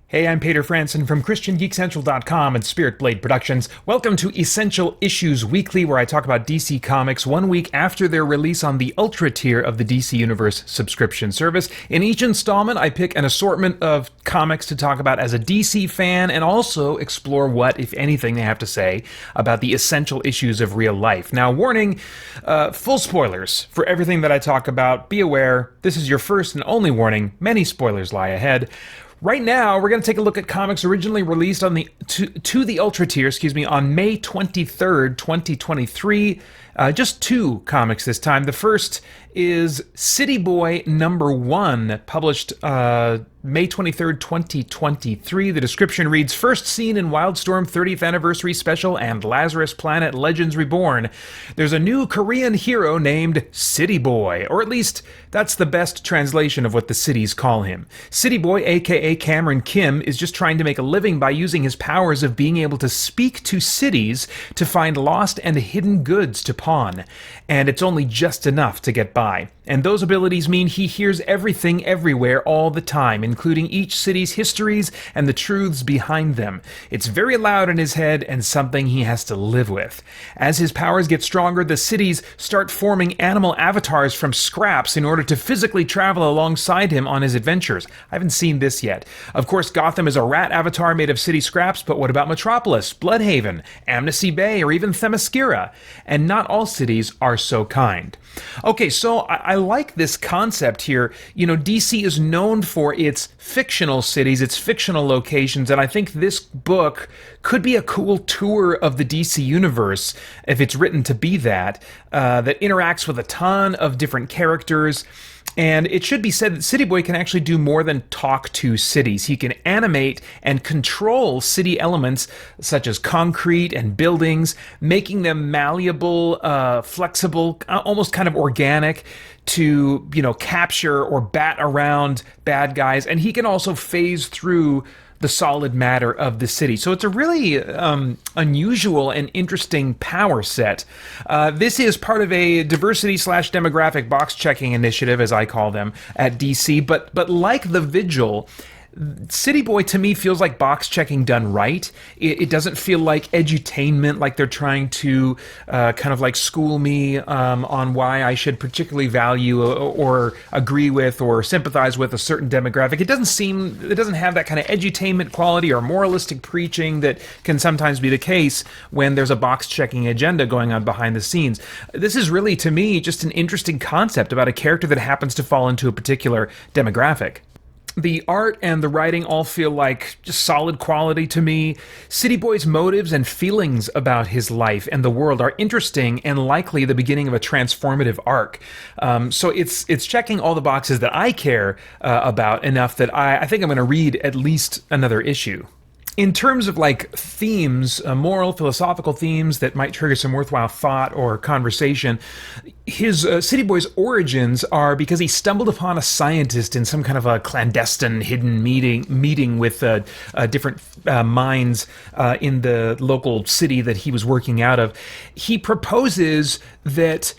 Hey, I'm Peter Franson from christiangeekcentral.com and Spirit Blade Productions. Welcome to Essential Issues Weekly, where I talk about DC Comics 1 week after their release on the Ultra tier of the DC Universe subscription service. In each installment, I pick an assortment of comics to talk about as a DC fan and also explore what, if anything, they have to say about the essential issues of real life. Now, warning, full spoilers for everything that I talk about. Be aware, this is your first and only warning. Many spoilers lie ahead. Right now, we're going to take a look at comics originally released on to the Ultra tier, on May 23rd, 2023. Just two comics this time. The first is City Boy #1, published May 23rd, 2023. The description reads, first seen in Wildstorm 30th Anniversary Special and Lazarus Planet Legends Reborn. There's a new Korean hero named City Boy, or at least that's the best translation of what the cities call him. City Boy, aka Cameron Kim, is just trying to make a living by using his powers of being able to speak to cities to find lost and hidden goods to pawn. And it's only just enough to get by. And those abilities mean he hears everything everywhere all the time, including each city's histories and the truths behind them. It's very loud in his head and something he has to live with. As his powers get stronger, the cities start forming animal avatars from scraps in order to physically travel alongside him on his adventures. I haven't seen this yet. Of course, Gotham is a rat avatar made of city scraps, but what about Metropolis, Bloodhaven, Amnesty Bay, or even Themyscira? And not all cities are so kind. Okay, so I like this concept here. You know, DC is known for its fictional cities, its fictional locations, and I think this book could be a cool tour of the DC universe, if it's written to be that interacts with a ton of different characters. And it should be said that City Boy can actually do more than talk to cities. He can animate and control city elements such as concrete and buildings, making them malleable, flexible, almost kind of organic to, capture or bat around bad guys. And he can also phase through the solid matter of the city. So it's a really unusual and interesting power set. This is part of a diversity/demographic box checking initiative, as I call them, at DC. But like the Vigil, City Boy to me feels like box checking done right. It doesn't feel like edutainment, like they're trying to kind of like school me on why I should particularly value or agree with or sympathize with a certain demographic. It doesn't have that kind of edutainment quality or moralistic preaching that can sometimes be the case when there's a box checking agenda going on behind the scenes. This is really, to me, just an interesting concept about a character that happens to fall into a particular demographic. The art and the writing all feel like just solid quality to me. City Boy's motives and feelings about his life and the world are interesting and likely the beginning of a transformative arc. So it's checking all the boxes that I care about enough that I think I'm going to read at least another issue. In terms of like themes, moral, philosophical themes that might trigger some worthwhile thought or conversation, his City Boy's origins are because he stumbled upon a scientist in some kind of a clandestine hidden meeting with different minds in the local city that he was working out of. He proposes that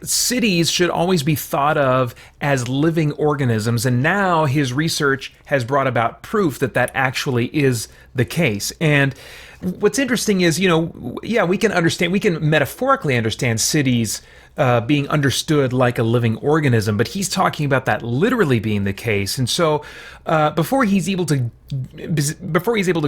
cities should always be thought of as living organisms, and now his research has brought about proof that actually is the case. And what's interesting is, we can metaphorically understand cities being understood like a living organism, but he's talking about that literally being the case. And so before he's able to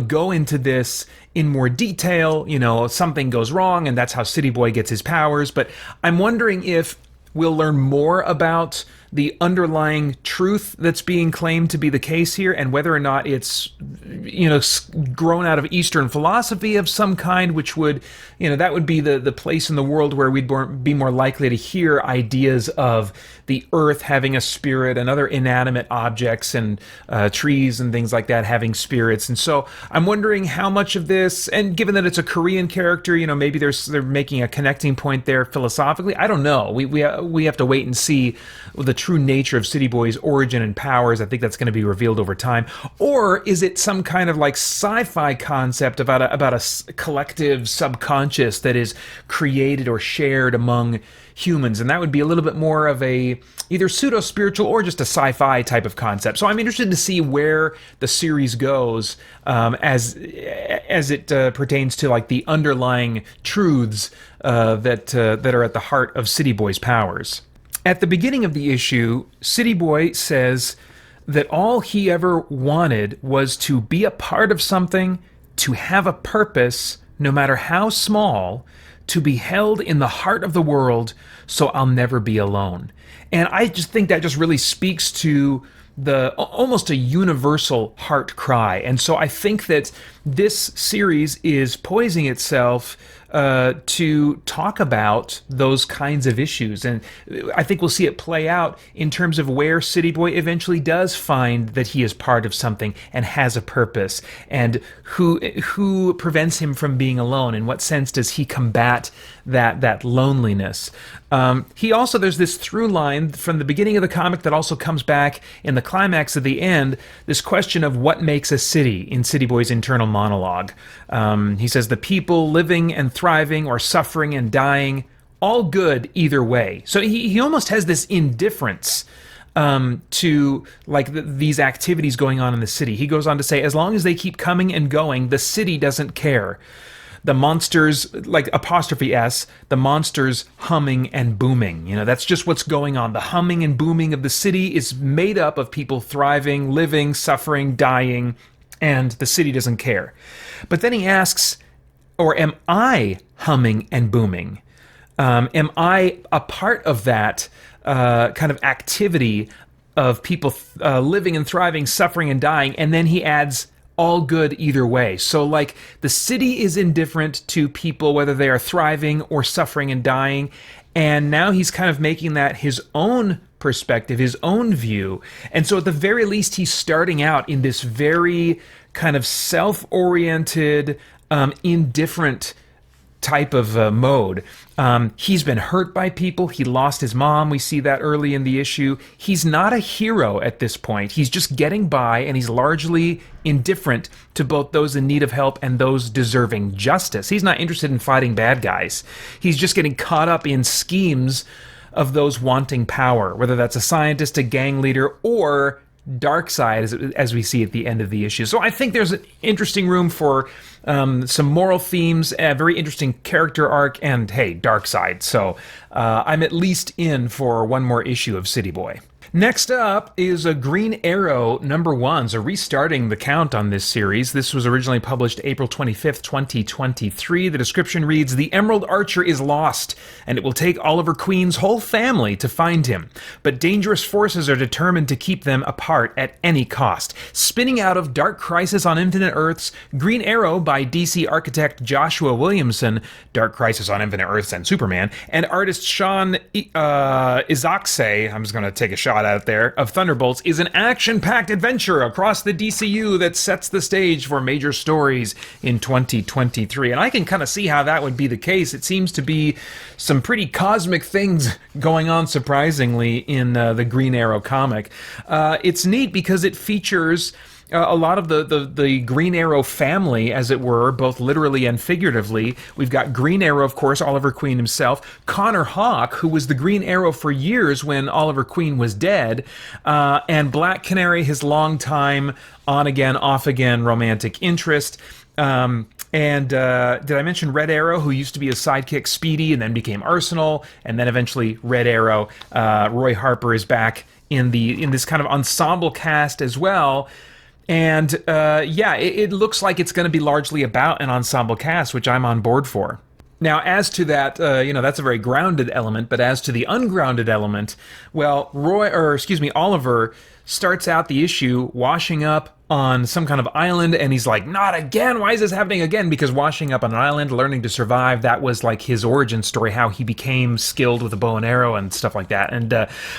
go into this in more detail, something goes wrong, and that's how City Boy gets his powers. But I'm wondering if we'll learn more about the underlying truth that's being claimed to be the case here, and whether or not it's, grown out of Eastern philosophy of some kind, which would, that would be the place in the world where we'd be more likely to hear ideas of the earth having a spirit and other inanimate objects and trees and things like that having spirits. And so I'm wondering how much of this, and given that it's a Korean character, maybe they're making a connecting point there philosophically. I don't know. We have to wait and see the true nature of City Boy's origin and powers. I think that's going to be revealed over time. Or is it some kind of like sci-fi concept about a collective subconscious that is created or shared among humans? And that would be a little bit more of a either pseudo-spiritual or just a sci-fi type of concept. So I'm interested to see where the series goes as it pertains to like the underlying truths that are at the heart of City Boy's powers. At the beginning of the issue, City Boy says that all he ever wanted was to be a part of something, to have a purpose, no matter how small, to be held in the heart of the world, so I'll never be alone. And I just think that just really speaks to the almost a universal heart cry. And so I think that this series is poising itself to talk about those kinds of issues. And I think we'll see it play out in terms of where City Boy eventually does find that he is part of something and has a purpose, and who prevents him from being alone. In what sense does he combat that loneliness? He also, there's this through line from the beginning of the comic that also comes back in the climax of the end, this question of what makes a city in City Boy's internal monologue. He says, the people living and thriving or suffering and dying, all good either way. So he almost has this indifference to like these activities going on in the city. He goes on to say, as long as they keep coming and going, the city doesn't care. The monsters, like apostrophe S, the monsters humming and booming. You know, that's just what's going on. The humming and booming of the city is made up of people thriving, living, suffering, dying, and the city doesn't care. But then he asks, or am I humming and booming? Am I a part of that kind of activity of people living and thriving, suffering and dying? And then he adds, all good either way. So like the city is indifferent to people, whether they are thriving or suffering and dying. And now he's kind of making that his own perspective, his own view. And so at the very least, he's starting out in this very kind of self-oriented, indifferent type of mode. He's been hurt by people. He lost his mom. We see that early in the issue. He's not a hero at this point. He's just getting by, and he's largely indifferent to both those in need of help and those deserving justice. He's not interested in fighting bad guys. He's just getting caught up in schemes of those wanting power, whether that's a scientist, a gang leader, or Darkseid, as we see at the end of the issue. So I think there's an interesting room for some moral themes, a very interesting character arc, and hey, Darkseid. So I'm at least in for one more issue of City Boy. Next up is a Green Arrow #1, so restarting the count on this series. This was originally published April 25th, 2023. The description reads, the Emerald Archer is lost, and it will take Oliver Queen's whole family to find him. But dangerous forces are determined to keep them apart at any cost. Spinning out of Dark Crisis on Infinite Earths, Green Arrow by DC architect Joshua Williamson, Dark Crisis on Infinite Earths and Superman, and artist Sean Izaakse, I'm just going to take a shot out there, of Thunderbolts, is an action-packed adventure across the DCU that sets the stage for major stories in 2023. And I can kind of see how that would be the case. It seems to be some pretty cosmic things going on, surprisingly, in the Green Arrow comic. It's neat because it features a lot of the Green Arrow family, as it were, both literally and figuratively. We've got Green Arrow, of course, Oliver Queen himself, Connor Hawke, who was the Green Arrow for years when Oliver Queen was dead, and Black Canary, his longtime on-again, off-again romantic interest. And did I mention Red Arrow, who used to be his sidekick Speedy and then became Arsenal, and then eventually Red Arrow. Roy Harper is back in this kind of ensemble cast as well. And it looks like it's going to be largely about an ensemble cast, which I'm on board for. Now, as to that, that's a very grounded element, but as to the ungrounded element, well, Oliver starts out the issue washing up on some kind of island, and he's like, not again, why is this happening again? Because washing up on an island, learning to survive, that was like his origin story, how he became skilled with a bow and arrow and stuff like that. And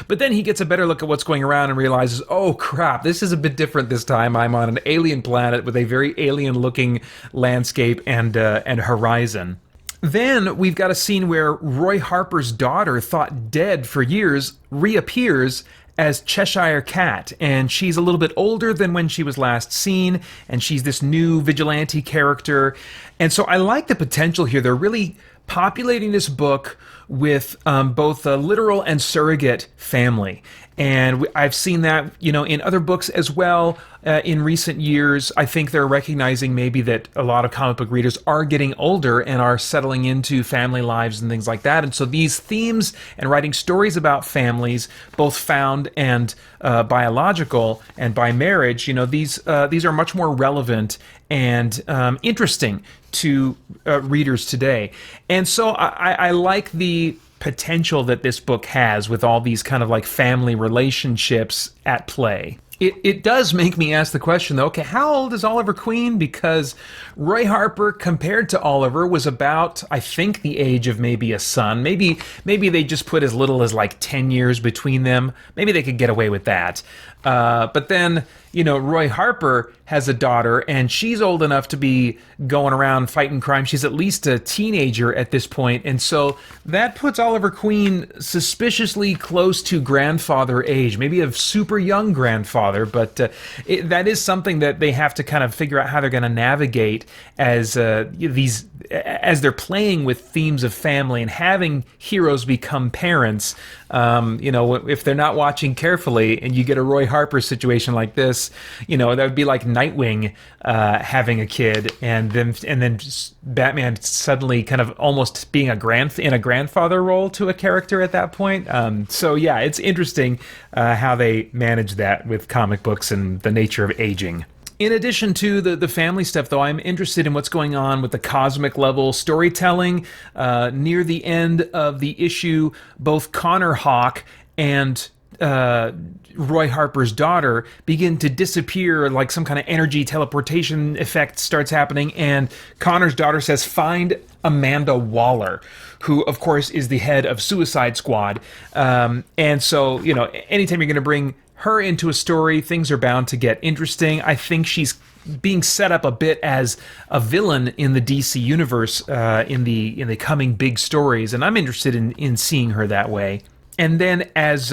but then he gets a better look at what's going around and realizes, oh crap, this is a bit different this time. I'm on an alien planet with a very alien looking landscape and horizon. Then we've got a scene where Roy Harper's daughter, thought dead for years, reappears as Cheshire Cat, and she's a little bit older than when she was last seen, and she's this new vigilante character. And so I like the potential here. They're really populating this book with both a literal and surrogate family. And I've seen that, in other books as well in recent years. I think they're recognizing maybe that a lot of comic book readers are getting older and are settling into family lives and things like that. And so these themes and writing stories about families, both found and biological and by marriage, these are much more relevant and interesting to readers today. And so I like the potential that this book has with all these kind of like family relationships at play. It does make me ask the question, though, okay, how old is Oliver Queen? Because Roy Harper, compared to Oliver, was about, I think, the age of maybe a son. Maybe they just put as little as like 10 years between them. Maybe they could get away with that. But then, Roy Harper has a daughter, and she's old enough to be going around fighting crime. She's at least a teenager at this point, and so that puts Oliver Queen suspiciously close to grandfather age, maybe a super young grandfather, but that is something that they have to kind of figure out how they're going to navigate as they're playing with themes of family and having heroes become parents. If they're not watching carefully and you get a Roy Harper situation like this, that would be like Nightwing having a kid, and then Batman suddenly kind of almost being in a grandfather role to a character at that point. So yeah, it's interesting how they manage that with comic books and the nature of aging. In addition to the family stuff, though, I'm interested in what's going on with the cosmic level storytelling. Near the end of the issue, both Connor Hawke and Roy Harper's daughter begin to disappear, like some kind of energy teleportation effect starts happening, and Connor's daughter says, "Find Amanda Waller," who, of course, is the head of Suicide Squad. And so, anytime you're going to bring her into a story, things are bound to get interesting. I think she's being set up a bit as a villain in the DC universe in the coming big stories, and I'm interested in seeing her that way. And then as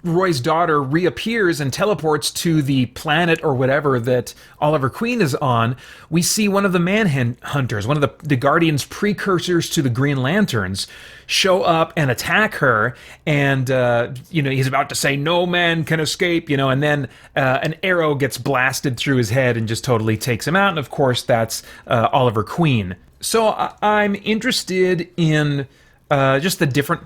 Roy's daughter reappears and teleports to the planet or whatever that Oliver Queen is on, we see one of the Manhunters, one of the Guardians' precursors to the Green Lanterns, show up and attack her, and he's about to say, "No man can escape," and then an arrow gets blasted through his head and just totally takes him out, and of course that's Oliver Queen. So I'm interested in just the different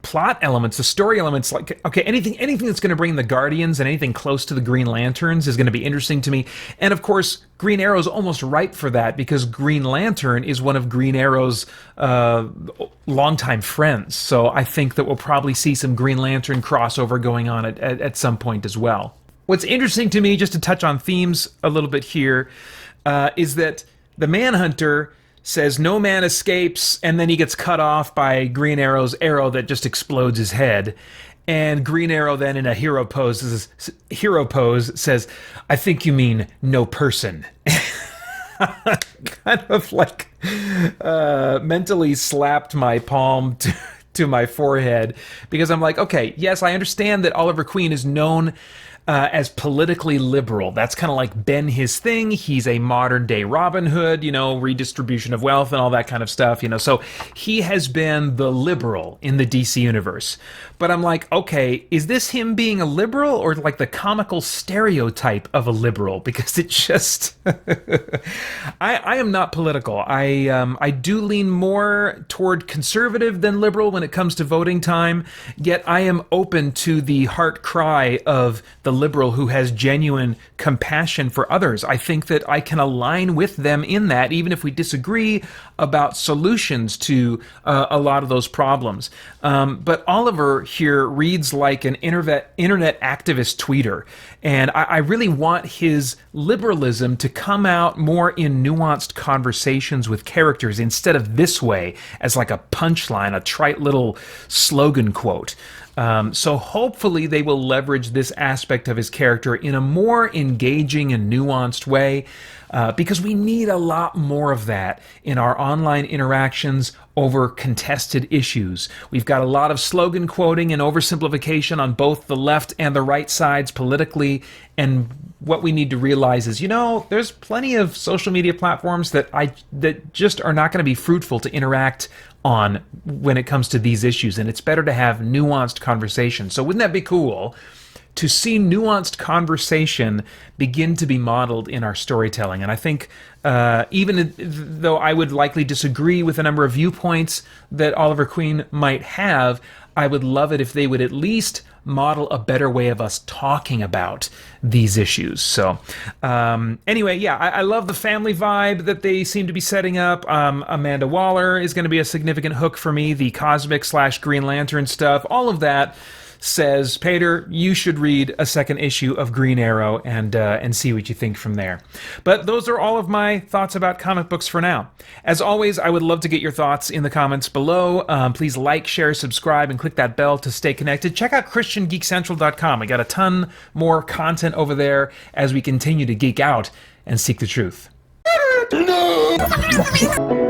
plot elements, the story elements. Like, okay, anything that's going to bring the Guardians and anything close to the Green Lanterns is going to be interesting to me. And of course, Green Arrow's almost ripe for that, because Green Lantern is one of Green Arrow's longtime friends. So I think that we'll probably see some Green Lantern crossover going on at some point as well. What's interesting to me, just to touch on themes a little bit here, is that the Manhunter says no man escapes, and then he gets cut off by Green Arrow's arrow that just explodes his head. And Green Arrow then, in a hero pose, says, "I think you mean no person." Kind of like mentally slapped my palm to my forehead, because I'm like, okay, yes, I understand that Oliver Queen is known as politically liberal. That's kind of like been his thing. He's a modern day Robin Hood, redistribution of wealth and all that kind of stuff, so he has been the liberal in the DC universe. But I'm like, okay, is this him being a liberal, or like the comical stereotype of a liberal? Because it just, I am not political. I do lean more toward conservative than liberal when it comes to voting time, yet I am open to the heart cry of the liberal who has genuine compassion for others. I think that I can align with them in that, even if we disagree about solutions to a lot of those problems. But Oliver here reads like an internet activist tweeter, and I really want his liberalism to come out more in nuanced conversations with characters, instead of this way as like a punchline, a trite little slogan quote. So hopefully they will leverage this aspect of his character in a more engaging and nuanced way, because we need a lot more of that in our online interactions over contested issues. We've got a lot of slogan quoting and oversimplification on both the left and the right sides politically, and what we need to realize is, there's plenty of social media platforms that just are not going to be fruitful to interact on when it comes to these issues, and it's better to have nuanced conversation. So wouldn't that be cool to see nuanced conversation begin to be modeled in our storytelling? And I think even though I would likely disagree with a number of viewpoints that Oliver Queen might have, I would love it if they would at least model a better way of us talking about these issues. So anyway, yeah, I love the family vibe that they seem to be setting up. Amanda Waller is going to be a significant hook for me. The cosmic / Green Lantern stuff, all of that says, Peter, you should read a second issue of Green Arrow and see what you think from there. But those are all of my thoughts about comic books for now. As always, I would love to get your thoughts in the comments below. Please like, share, subscribe, and click that bell to stay connected. Check out christiangeekcentral.com. I got a ton more content over there as we continue to geek out and seek the truth. No!